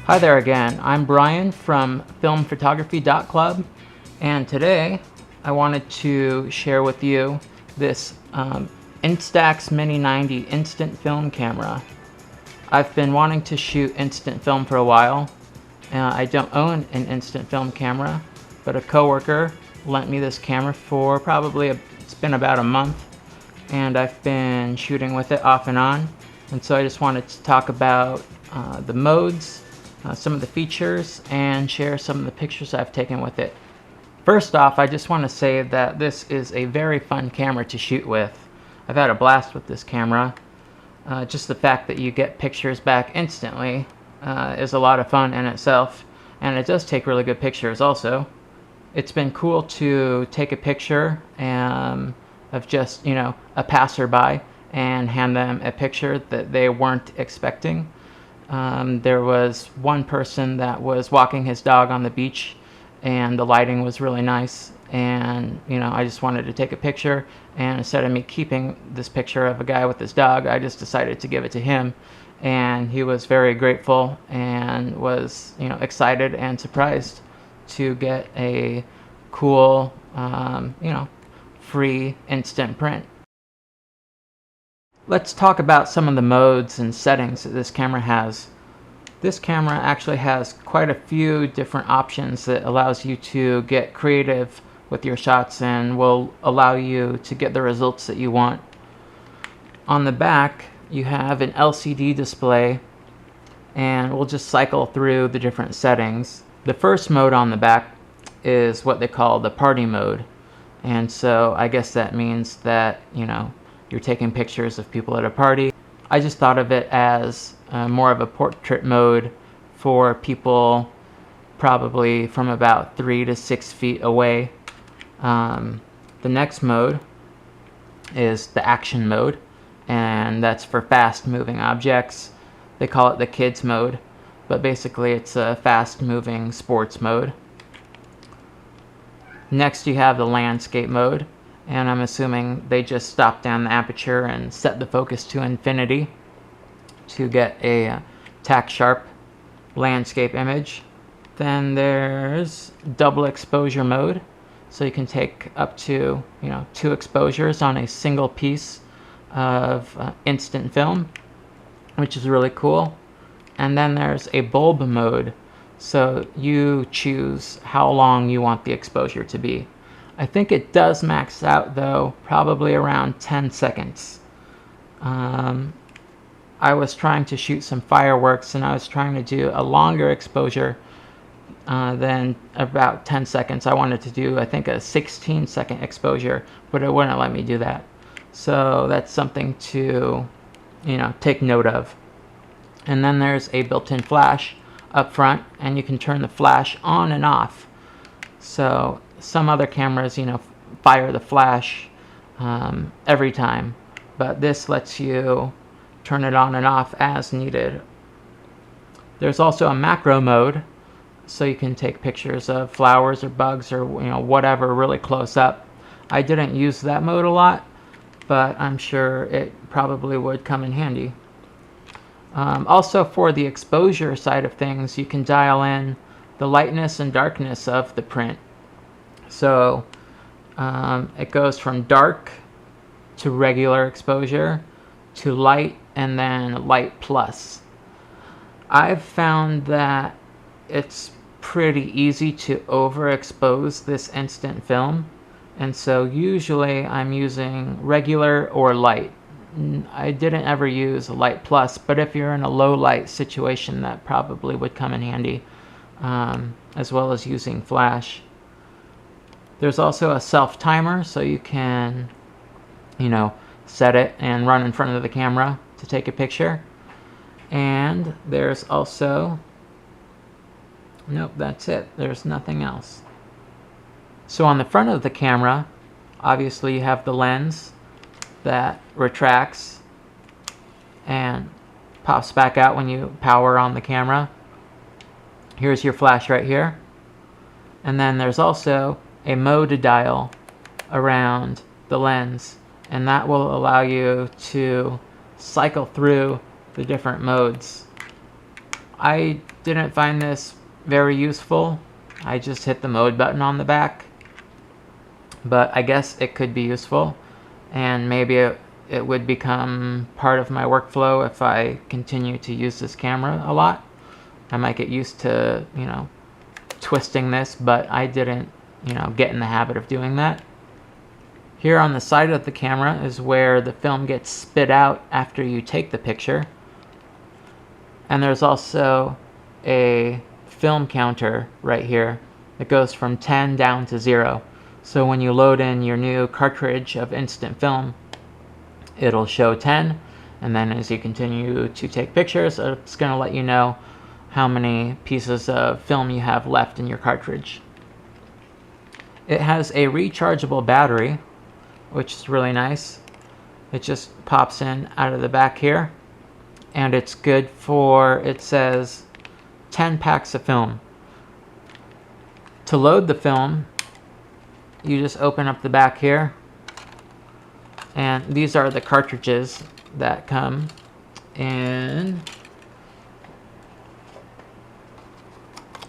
Hi there again, I'm Brian from filmphotography.club, and today I wanted to share with you this Instax Mini 90 instant film camera. I've been wanting to shoot instant film for a while. I don't own an instant film camera, but a coworker lent me this camera for it's been about a month, and I've been shooting with it off and on. And so I just wanted to talk about the modes, some of the features, and share some of the pictures I've taken with it. First off, I just want to say that this is a very fun camera to shoot with. I've had a blast with this camera. Just the fact that you get pictures back instantly is a lot of fun in itself, and it does take really good pictures also. It's been cool to take a picture of just, a passerby and hand them a picture that they weren't expecting. There was one person that was walking his dog on the beach, and the lighting was really nice, and I just wanted to take a picture, and instead of me keeping this picture of a guy with his dog, I just decided to give it to him, and he was very grateful and was excited and surprised to get a cool free instant print. Let's talk about some of the modes and settings that this camera has. This camera actually has quite a few different options that allows you to get creative with your shots and will allow you to get the results that you want. On the back, you have an LCD display, and we'll just cycle through the different settings. The first mode on the back is what they call the party mode, and so I guess that means that you're taking pictures of people at a party. I just thought of it as more of a portrait mode for people probably from about 3 to 6 feet away. The next mode is the action mode, and that's for fast moving objects. They call it the kids mode, but basically it's a fast moving sports mode. Next you have the landscape mode, and I'm assuming they just stopped down the aperture and set the focus to infinity to get a tack sharp landscape image. Then there's double exposure mode, so you can take up to 2 exposures on a single piece of instant film, which is really cool. And then there's a bulb mode, so you choose how long you want the exposure to be. I think it does max out though, probably around 10 seconds. I was trying to shoot some fireworks, and I was trying to do a longer exposure than about 10 seconds. I wanted to do, I think, a 16-second exposure, but it wouldn't let me do that. So that's something to, take note of. And then there's a built-in flash up front, and you can turn the flash on and off. So some other cameras, fire the flash every time, but this lets you turn it on and off as needed. There's also a macro mode, so you can take pictures of flowers or bugs or whatever really close up. I didn't use that mode a lot, but I'm sure it probably would come in handy. Also, for the exposure side of things, you can dial in the lightness and darkness of the print. So it goes from dark to regular exposure to light, and then light plus. I've found that it's pretty easy to overexpose this instant film, and so usually I'm using regular or light. I didn't ever use light plus, but if you're in a low light situation, that probably would come in handy, as well as using flash. There's also a self timer, so you can set it and run in front of the camera to take a picture. And there's also, nope, that's it, there's nothing else. So on the front of the camera, obviously you have the lens that retracts and pops back out when you power on the camera. Here's your flash right here. And then there's also a mode dial around the lens, and that will allow you to cycle through the different modes. I didn't find this very useful. I just hit the mode button on the back, but I guess it could be useful, and maybe it would become part of my workflow if I continue to use this camera a lot. I might get used to, you know, twisting this, but I didn't, you know, get in the habit of doing that. Here on the side of the camera is where the film gets spit out after you take the picture. And there's also a film counter right here that goes from 10 down to 0. So when you load in your new cartridge of instant film, it'll show 10, and then as you continue to take pictures, it's going to let you know how many pieces of film you have left in your cartridge. It has a rechargeable battery, which is really nice. It just pops in out of the back here, and it's good for, it says, 10 packs of film. To load the film, you just open up the back here, and these are the cartridges that come in.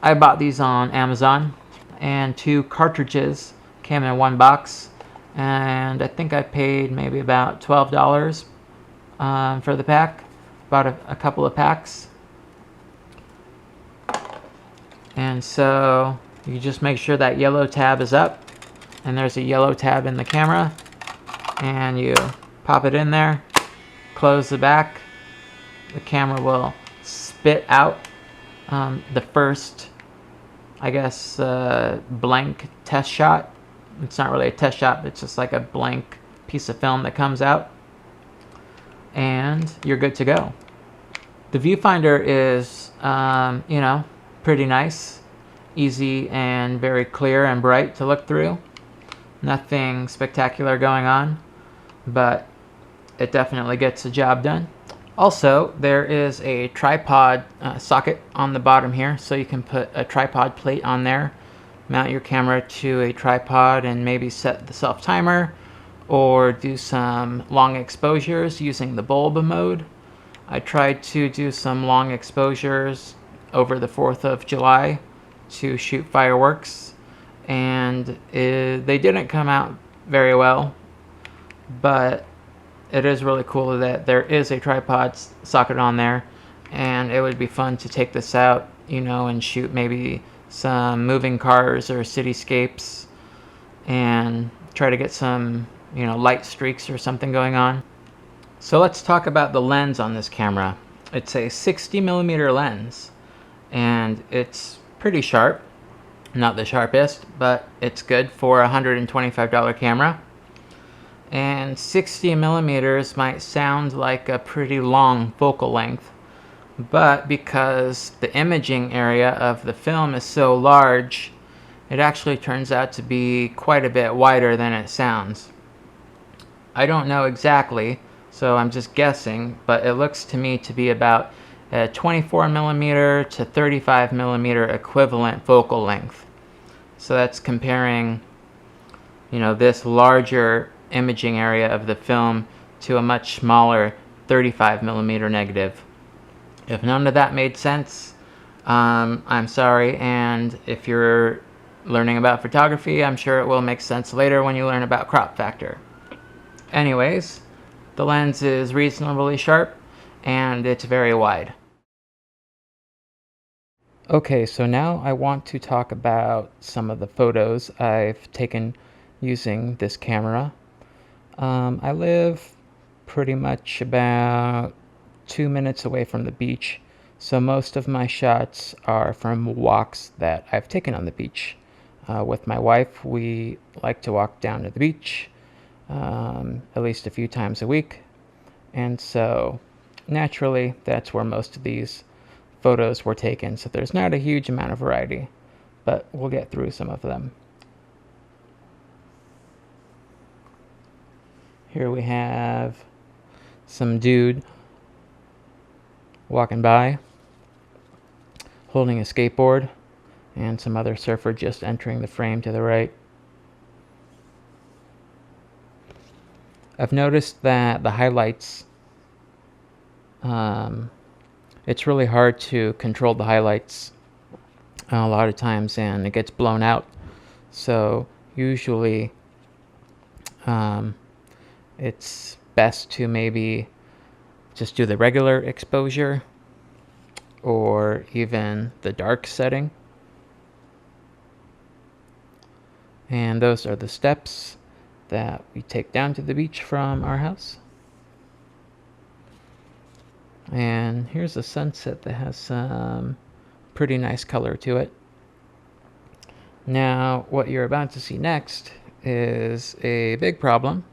I bought these on Amazon, and 2 cartridges came in 1 box, and I think I paid maybe about $12 for the pack. Bought a couple of packs. And so you just make sure that yellow tab is up, and there's a yellow tab in the camera, and you pop it in there, close the back. The camera will spit out the first, I guess, blank test shot. It's not really a test shot, but it's just like a blank piece of film that comes out, and you're good to go. The viewfinder is, you know, pretty nice, easy and very clear and bright to look through. Nothing spectacular going on, but it definitely gets the job done. Also, there is a tripod socket on the bottom here, so you can put a tripod plate on there, mount your camera to a tripod, and maybe set the self timer or do some long exposures using the bulb mode. I tried to do some long exposures over the 4th of July to shoot fireworks, and they didn't come out very well, but it is really cool that there is a tripod socket on there, and it would be fun to take this out, you know, and shoot maybe some moving cars or cityscapes and try to get some, you know, light streaks or something going on. So let's talk about the lens on this camera. It's a 60mm lens, and it's pretty sharp. Not the sharpest, but it's good for a $125 camera. And 60mm might sound like a pretty long focal length, but because the imaging area of the film is so large, it actually turns out to be quite a bit wider than it sounds. I don't know exactly, so I'm just guessing, but it looks to me to be about a 24mm to 35mm equivalent focal length. So that's comparing, you know, this larger imaging area of the film to a much smaller 35mm negative. If none of that made sense, I'm sorry, and if you're learning about photography, I'm sure it will make sense later when you learn about crop factor. Anyways, the lens is reasonably sharp, and it's very wide. Okay, so now I want to talk about some of the photos I've taken using this camera. I live pretty much about 2 minutes away from the beach, so most of my shots are from walks that I've taken on the beach. With my wife, we like to walk down to the beach at least a few times a week, and so naturally that's where most of these photos were taken, so there's not a huge amount of variety, but we'll get through some of them. Here we have some dude walking by holding a skateboard, and some other surfer just entering the frame to the right. I've noticed that the highlights it's really hard to control the highlights a lot of times, and it gets blown out. So usually it's best to maybe just do the regular exposure or even the dark setting. And those are the steps that we take down to the beach from our house. And here's a sunset that has some pretty nice color to it. Now, what you're about to see next is a big problem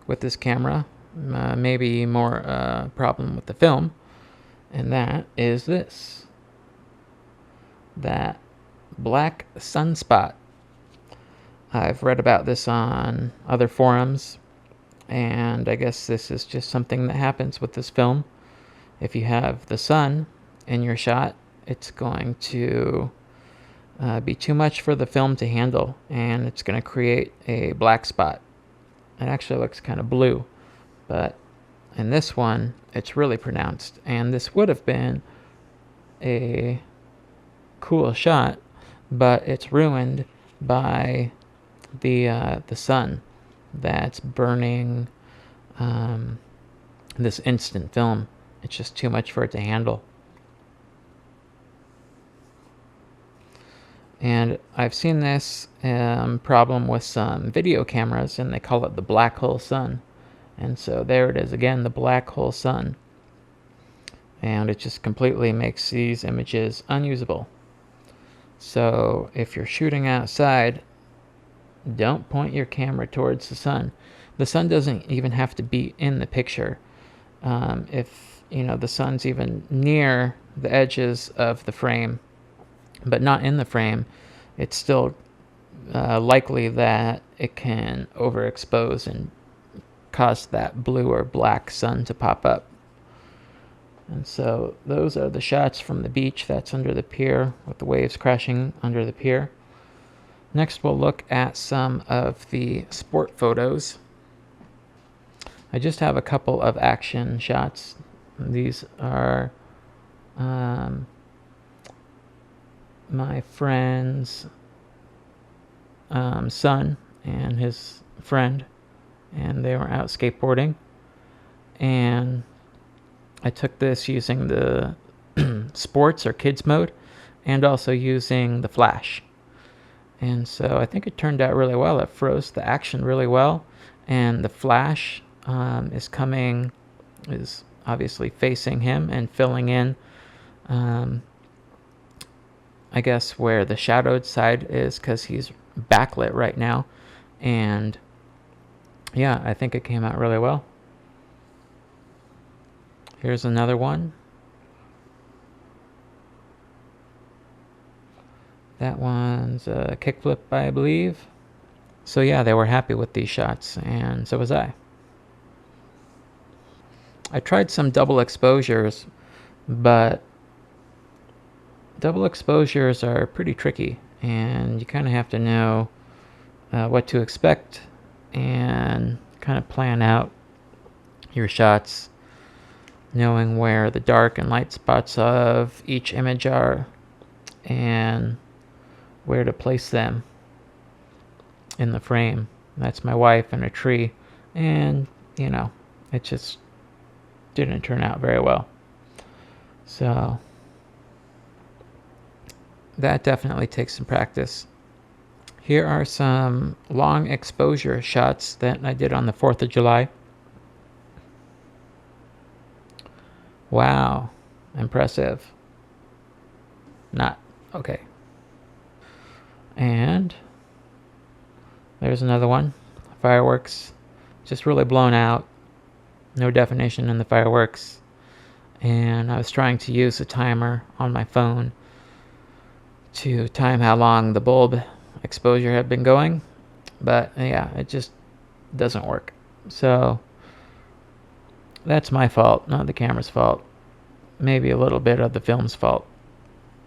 with this camera, maybe more problem with the film, and that is this, that black sunspot. I've read about this on other forums, and I guess this is just something that happens with this film. If you have the sun in your shot, it's going to be too much for the film to handle, and it's going to create a black spot. It actually looks kind of blue, but in this one, it's really pronounced, and this would have been a cool shot, but it's ruined by the sun that's burning this instant film. It's just too much for it to handle. And I've seen this problem with some video cameras, and they call it the black hole sun. And so there it is again, the black hole sun. And it just completely makes these images unusable. So if you're shooting outside, don't point your camera towards the sun. The sun doesn't even have to be in the picture. If the sun's even near the edges of the frame, but not in the frame, it's still likely that it can overexpose and cause that blue or black sun to pop up. And so those are the shots from the beach that's under the pier with the waves crashing under the pier. Next, we'll look at some of the sport photos. I just have a couple of action shots. These are my friend's son and his friend, and they were out skateboarding, and I took this using the sports or kids mode and also using the flash. And so I think it turned out really well. It froze the action really well, and the flash is obviously facing him and filling in I guess where the shadowed side is, because he's backlit right now. And yeah, I think it came out really well. Here's another one. That one's a kickflip, I believe. So yeah, they were happy with these shots, and so was I. I tried some double exposures, but double exposures are pretty tricky, and you kind of have to know what to expect and kind of plan out your shots, knowing where the dark and light spots of each image are and where to place them in the frame. That's my wife and a tree, and it just didn't turn out very well. So that definitely takes some practice. Here are some long exposure shots that I did on the 4th of July. Wow, impressive. Not okay. And there's another one. Fireworks, just really blown out. No definition in the fireworks. And I was trying to use a timer on my phone to time how long the bulb exposure had been going, but yeah, it just doesn't work. So that's my fault, not the camera's fault. Maybe a little bit of the film's fault,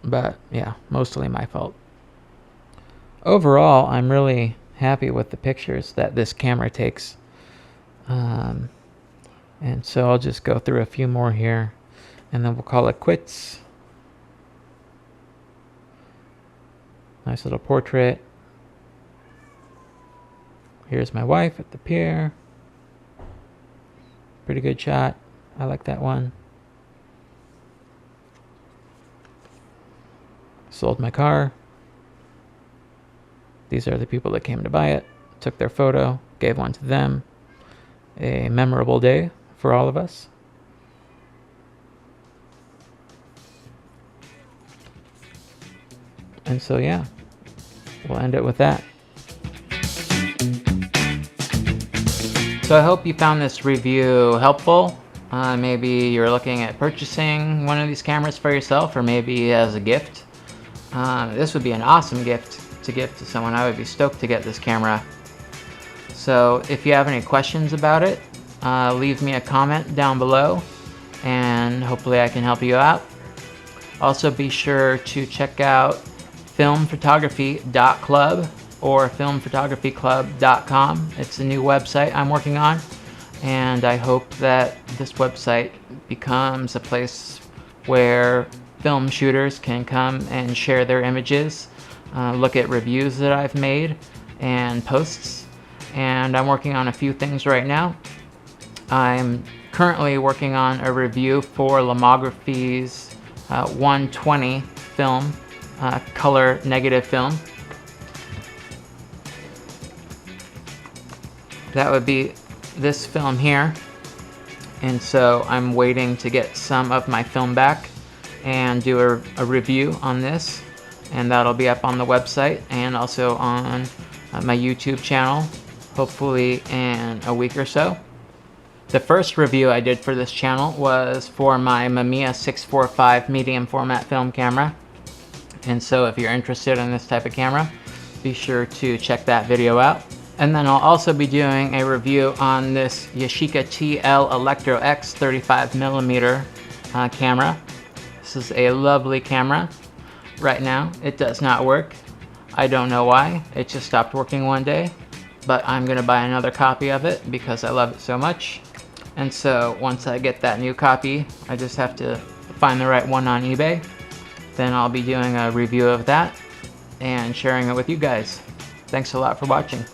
but yeah, mostly my fault. Overall, I'm really happy with the pictures that this camera takes, and so I'll just go through a few more here. And then we'll call it quits. Nice little portrait. Here's my wife at the pier. Pretty good shot. I like that one. Sold my car. These are the people that came to buy it. Took their photo, gave one to them. A memorable day for all of us. And so yeah, we'll end it with that. So I hope you found this review helpful. Maybe you're looking at purchasing one of these cameras for yourself, or maybe as a gift. This would be an awesome gift to give to someone. I would be stoked to get this camera. So if you have any questions about it, leave me a comment down below, and hopefully I can help you out. Also be sure to check out filmphotography.club or filmphotographyclub.com. It's a new website I'm working on, and I hope that this website becomes a place where film shooters can come and share their images, look at reviews that I've made and posts. And I'm working on a few things right now. I'm currently working on a review for Lomography's 120 film, color negative film. That would be this film here. And so I'm waiting to get some of my film back and do a review on this. And that'll be up on the website and also on my YouTube channel, hopefully in a week or so. The first review I did for this channel was for my Mamiya 645 medium format film camera. And so if you're interested in this type of camera, be sure to check that video out. And then I'll also be doing a review on this Yashica TL Electro X 35mm camera. This is a lovely camera. Right now it does not work. I don't know why. It just stopped working one day. But I'm gonna buy another copy of it because I love it so much. And so once I get that new copy, I just have to find the right one on eBay. Then I'll be doing a review of that and sharing it with you guys. Thanks a lot for watching.